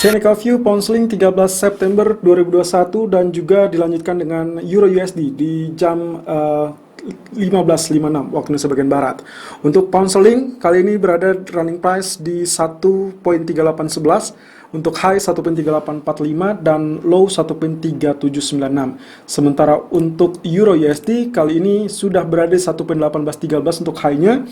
Technical View Pound Sterling 13 September 2021 dan juga dilanjutkan dengan Euro USD di jam 15.56 waktu Indonesia bagian Barat. Untuk Pound Sterling kali ini berada running price di 1.3811, untuk high 1.3845 dan low 1.3796. Sementara untuk Euro USD kali ini sudah berada di 1.1813 untuk high-nya.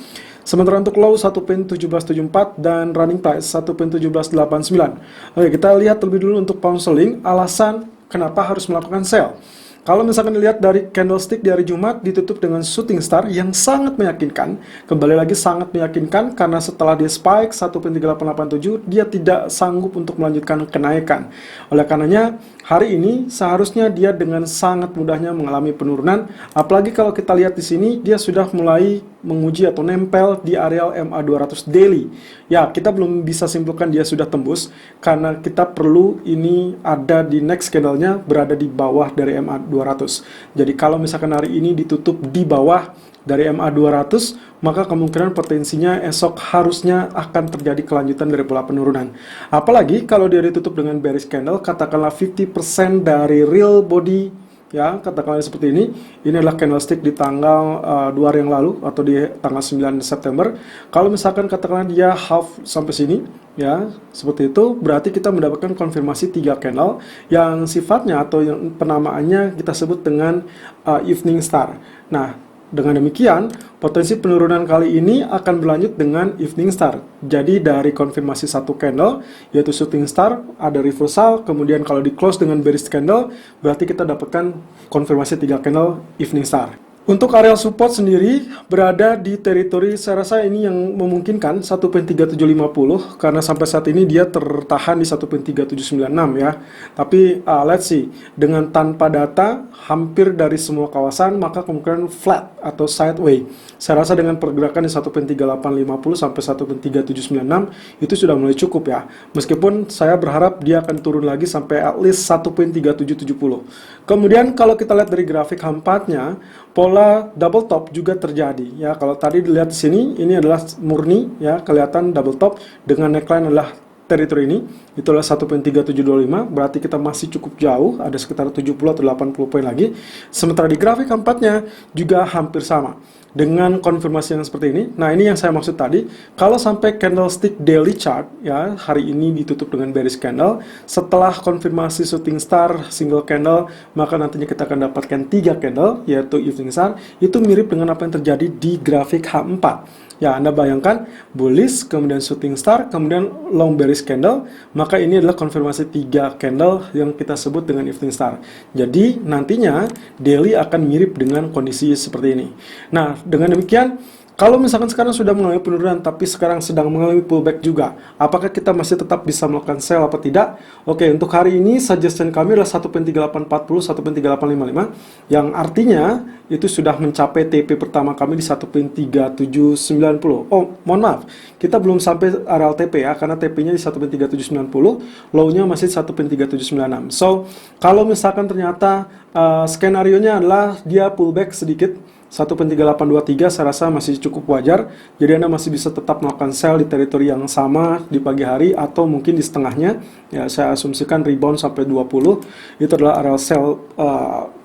Sementara untuk low 1.1774 dan running price 1.1789. Oke, kita lihat terlebih dulu untuk pound sterling, alasan kenapa harus melakukan sell. Kalau misalkan dilihat dari candlestick di hari Jumat ditutup dengan shooting star yang sangat meyakinkan. Kembali lagi sangat meyakinkan karena setelah dia spike 1.3887 dia tidak sanggup untuk melanjutkan kenaikan. Oleh karenanya hari ini seharusnya dia dengan sangat mudahnya mengalami penurunan. Apalagi kalau kita lihat di sini dia sudah mulai menguji atau nempel di areal MA200 daily. Ya, kita belum bisa simpulkan dia sudah tembus karena kita perlu ini ada di next candle-nya berada di bawah dari MA200. Jadi kalau misalkan hari ini ditutup di bawah dari MA200, maka kemungkinan potensinya esok harusnya akan terjadi kelanjutan dari pola penurunan. Apalagi kalau dia ditutup dengan bearish candle, katakanlah 50% dari real body, ya, katakanlah seperti ini. Ini adalah candlestick di tanggal 2 hari yang lalu atau di tanggal 9 September. Kalau misalkan katakanlah dia half sampai sini, ya, seperti itu, berarti kita mendapatkan konfirmasi 3 candle yang sifatnya atau yang penamaannya kita sebut dengan evening star. Nah, dengan demikian, potensi penurunan kali ini akan berlanjut dengan evening star. Jadi dari konfirmasi satu candle, yaitu shooting star, ada reversal, kemudian kalau di close dengan bearish candle, berarti kita dapatkan konfirmasi 3 candle evening star. Untuk area support sendiri berada di teritori, saya rasa ini yang memungkinkan 1.3750 karena sampai saat ini dia tertahan di 1.3796 ya. Tapi let's see, dengan tanpa data hampir dari semua kawasan maka kemungkinan flat atau sideways. Saya rasa dengan pergerakan di 1.3850 sampai 1.3796 itu sudah mulai cukup ya. Meskipun saya berharap dia akan turun lagi sampai at least 1.3770. Kemudian kalau kita lihat dari grafik H4-nya, pola double top juga terjadi ya. Kalau tadi dilihat di sini ini adalah murni ya, kelihatan double top dengan neckline adalah teritori ini, itu adalah 1.3725, berarti kita masih cukup jauh, ada sekitar 70 atau 80 poin lagi. Sementara di grafik keempatnya juga hampir sama dengan konfirmasi yang seperti ini. Nah, ini yang saya maksud tadi, kalau sampai candlestick daily chart ya, hari ini ditutup dengan bearish candle, setelah konfirmasi shooting star single candle, maka nantinya kita akan dapatkan 3 candle yaitu evening star. Itu mirip dengan apa yang terjadi di grafik H4. Ya, Anda bayangkan bullish, kemudian shooting star, kemudian long bearish candle, maka ini adalah konfirmasi 3 candle yang kita sebut dengan evening star. Jadi nantinya daily akan mirip dengan kondisi seperti ini. Nah, dengan demikian, kalau misalkan sekarang sudah mengalami penurunan tapi sekarang sedang mengalami pullback juga, apakah kita masih tetap bisa melakukan sell atau tidak? Oke, untuk hari ini suggestion kami adalah 1.3840, 1.3855 yang artinya itu sudah mencapai TP pertama kami di 1.3790. Oh, mohon maaf, kita belum sampai areal TP ya, karena TP-nya di 1.3790, low-nya masih 1.3796. So, kalau misalkan ternyata skenario-nya adalah dia pullback sedikit 1.3823, saya rasa masih cukup wajar. Jadi Anda masih bisa tetap melakukan sell di teritori yang sama di pagi hari atau mungkin di setengahnya. Ya, saya asumsikan rebound sampai 20 itu adalah area sell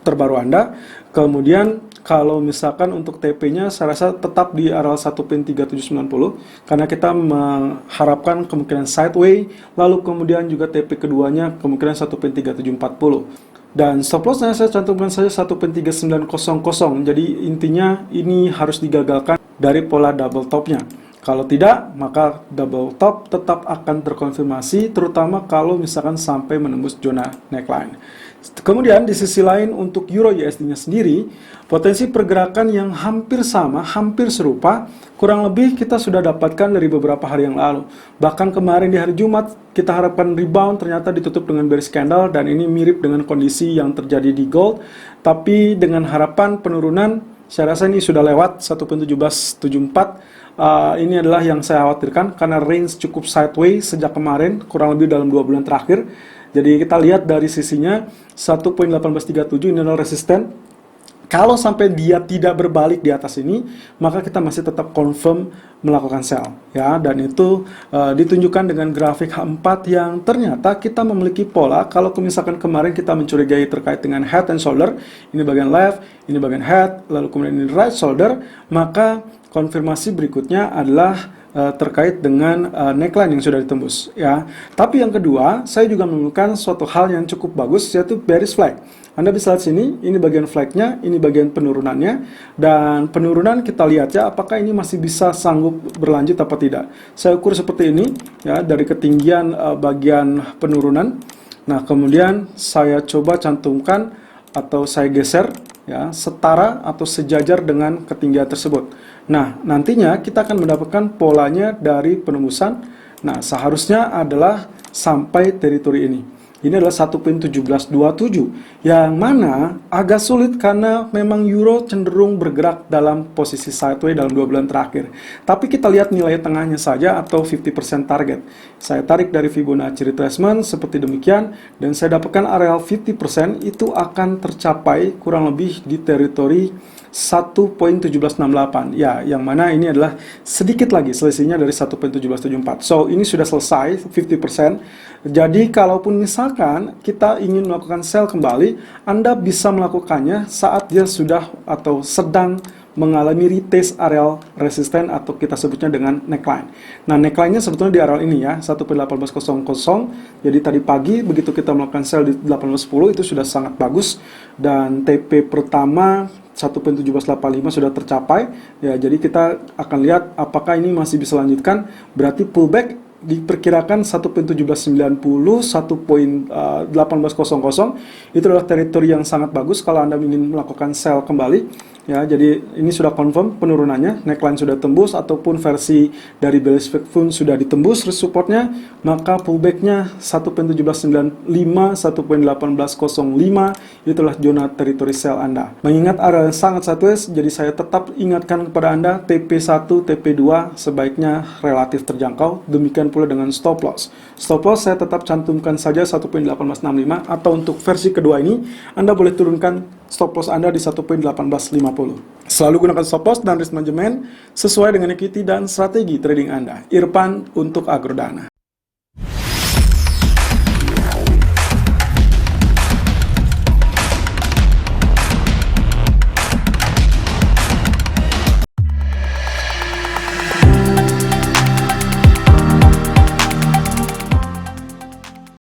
terbaru Anda. Kemudian kalau misalkan untuk TP-nya saya rasa tetap di area 1.3790 karena kita mengharapkan kemungkinan sideways, lalu kemudian juga TP keduanya kemungkinan 1.3740. Dan stop loss-nya saya cantumkan saja 1.3900. Jadi intinya ini harus digagalkan dari pola double top-nya. Kalau tidak, maka double top tetap akan terkonfirmasi, terutama kalau misalkan sampai menembus zona neckline. Kemudian di sisi lain untuk Euro USD-nya sendiri, potensi pergerakan yang hampir sama, hampir serupa, kurang lebih kita sudah dapatkan dari beberapa hari yang lalu. Bahkan kemarin di hari Jumat, kita harapkan rebound, ternyata ditutup dengan bearish candle, dan ini mirip dengan kondisi yang terjadi di gold. Tapi dengan harapan penurunan, saya rasa ini sudah lewat 1.1774. Ini adalah yang saya khawatirkan, karena range cukup sideways sejak kemarin, kurang lebih dalam 2 bulan terakhir. Jadi kita lihat dari sisinya 1.1837 ini adalah resisten. Kalau sampai dia tidak berbalik di atas ini, maka kita masih tetap confirm melakukan sell, ya. Dan itu ditunjukkan dengan grafik H4 yang ternyata kita memiliki pola. Kalau misalkan kemarin kita mencurigai terkait dengan head and shoulder, ini bagian left, ini bagian head, lalu kemudian ini right shoulder, maka konfirmasi berikutnya adalah terkait dengan neckline yang sudah ditembus, ya. Tapi yang kedua, saya juga menemukan suatu hal yang cukup bagus, yaitu bearish flag. Anda bisa lihat sini, ini bagian flagnya, ini bagian penurunannya, dan penurunan kita lihat ya, apakah ini masih bisa sanggup berlanjut apa tidak. Saya ukur seperti ini, ya, dari ketinggian bagian penurunan. Nah, kemudian saya coba cantumkan atau saya geser, ya, setara atau sejajar dengan ketinggian tersebut. Nah, nantinya kita akan mendapatkan polanya dari penembusan. Nah, seharusnya adalah sampai teritori ini. Ini adalah 1.1727, yang mana agak sulit karena memang euro cenderung bergerak dalam posisi sideways dalam 2 bulan terakhir. Tapi kita lihat nilai tengahnya saja atau 50% target. Saya tarik dari Fibonacci retracement seperti demikian, dan saya dapatkan areal 50% itu akan tercapai kurang lebih di teritori 1.1768, ya, yang mana ini adalah sedikit lagi selisihnya dari 1.1774. So, ini sudah selesai 50%. Jadi, kalaupun misalkan kita ingin melakukan sell kembali, Anda bisa melakukannya saat dia sudah atau sedang mengalami retest areal resisten atau kita sebutnya dengan neckline. Nah, neckline-nya sebetulnya di areal ini ya, 1.1800. Jadi tadi pagi begitu kita melakukan sell di 1810 itu sudah sangat bagus, dan TP pertama 1.1785 sudah tercapai. Ya, jadi kita akan lihat apakah ini masih bisa lanjutkan. Berarti pullback diperkirakan 1.1790, 1.1800 itu adalah teritori yang sangat bagus kalau Anda ingin melakukan sell kembali. Ya, jadi ini sudah confirm penurunannya, neckline sudah tembus ataupun versi dari bearish flag pun sudah ditembus supportnya, maka pullbacknya 1.1795, 1.1805 itulah zona teritori sell Anda. Mengingat area yang sangat sideways, jadi saya tetap ingatkan kepada Anda TP1, TP2 sebaiknya relatif terjangkau. Demikian pula dengan stop loss. Stop loss saya tetap cantumkan saja 1.1865, atau untuk versi kedua ini Anda boleh turunkan stop loss Anda di 1.1850. Selalu gunakan stop loss dan risk management sesuai dengan equity dan strategi trading Anda. Irfan untuk Agrodana.